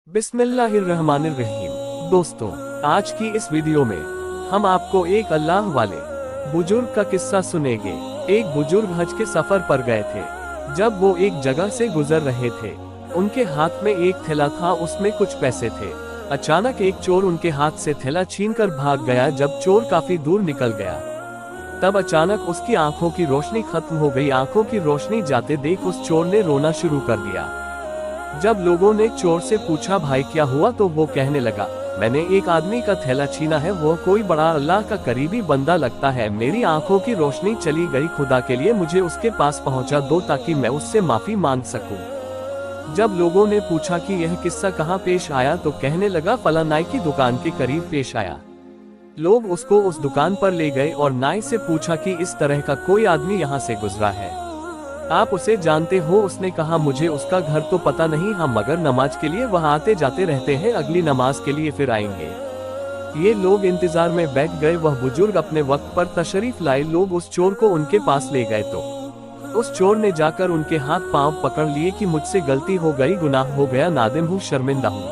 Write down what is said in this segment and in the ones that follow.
बिस्मिल्लाहिर्रहमानिर्रहीम। दोस्तों, आज की इस वीडियो में हम आपको एक अल्लाह वाले बुजुर्ग का किस्सा सुनेंगे। एक बुजुर्ग हज के सफर पर गए थे। जब वो एक जगह से गुजर रहे थे, उनके हाथ में एक थैला था, उसमें कुछ पैसे थे। अचानक एक चोर उनके हाथ से थैला छीनकर भाग गया। जब चोर काफी दूर निकल गया, तब अचानक उसकी आंखों की रोशनी खत्म हो गई। आंखों की रोशनी जाते देख उस चोर ने रोना शुरू कर दिया। जब लोगों ने चोर से पूछा, भाई क्या हुआ, तो वो कहने लगा, मैंने एक आदमी का थैला छीना है। वो कोई बड़ा अल्लाह का करीबी बंदा लगता है। मेरी आंखों की रोशनी चली गई। खुदा के लिए मुझे उसके पास पहुंचा दो ताकि मैं उससे माफी मांग सकूं। जब लोगों ने पूछा कि यह किस्सा कहाँ पेश आया, तो कहने लगा, फला नाई की दुकान के करीब पेश आया। लोग उसको उस दुकान पर ले गए और नाई से पूछा कि इस तरह का कोई आदमी यहाँ से गुजरा है, आप उसे जानते हो? उसने कहा, मुझे उसका घर तो पता नहीं, हम मगर नमाज के लिए वहाँ आते जाते रहते हैं, अगली नमाज के लिए फिर आएंगे। ये लोग इंतजार में बैठ गए। वह बुजुर्ग अपने वक्त पर तशरीफ लाए। लोग उस चोर को उनके पास ले गए तो उस चोर ने जाकर उनके हाथ पांव पकड़ लिए कि मुझसे गलती हो गई, गुनाह हो गया, नादिम हूँ, शर्मिंदा हूँ,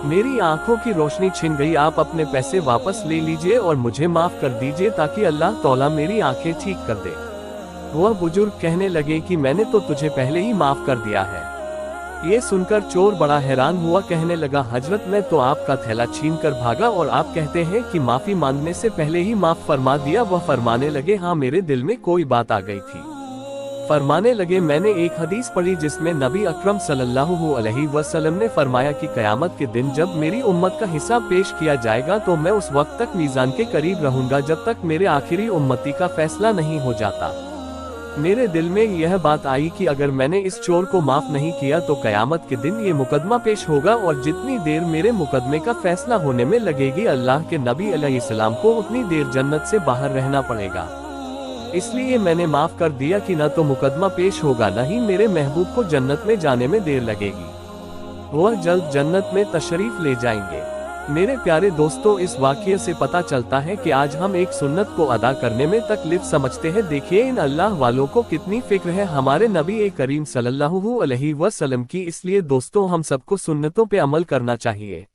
मेरी आंखों की रोशनी छिन गई। आप अपने पैसे वापस ले लीजिए और मुझे माफ कर दीजिए ताकि अल्लाह तौला मेरी आंखें ठीक कर दे। वह बुजुर्ग कहने लगे कि मैंने तो तुझे पहले ही माफ कर दिया है। ये सुनकर चोर बड़ा हैरान हुआ। कहने लगा, हजरत, मैं तो आपका थैला छीन कर भागा और आप कहते हैं कि माफी मांगने से पहले ही माफ फरमा दिया। वह फरमाने लगे, हाँ, मेरे दिल में कोई बात आ गई थी। फरमाने लगे, मैंने एक हदीस पढ़ी जिसमें नबी अकरम सल्लल्लाहु अलैहि वसल्लम ने फरमाया कि कयामत के दिन जब मेरी उम्मत का हिसाब पेश किया जाएगा तो मैं उस वक्त तक मीज़ान के करीब रहूंगा जब तक मेरे आखिरी उम्मती का फैसला नहीं हो जाता। मेरे दिल में यह बात आई कि अगर मैंने इस चोर को माफ नहीं किया तो कयामत के दिन ये मुकदमा पेश होगा और जितनी देर मेरे मुकदमे का फैसला होने में लगेगी, अल्लाह के नबी अलैहिस्सलाम को उतनी देर जन्नत से बाहर रहना पड़ेगा। इसलिए मैंने माफ कर दिया कि न तो मुकदमा पेश होगा, न ही मेरे महबूब को जन्नत में जाने में देर लगेगी। वह जल्द जन्नत में तशरीफ ले जाएंगे। मेरे प्यारे दोस्तों, इस वाक़ये से पता चलता है कि आज हम एक सुन्नत को अदा करने में तकलीफ समझते हैं। देखिए इन अल्लाह वालों को कितनी फिक्र है हमारे नबी करीम सल्लल्लाहु अलैहि वसल्लम की। इसलिए दोस्तों, हम सबको सुन्नतों पे अमल करना चाहिए।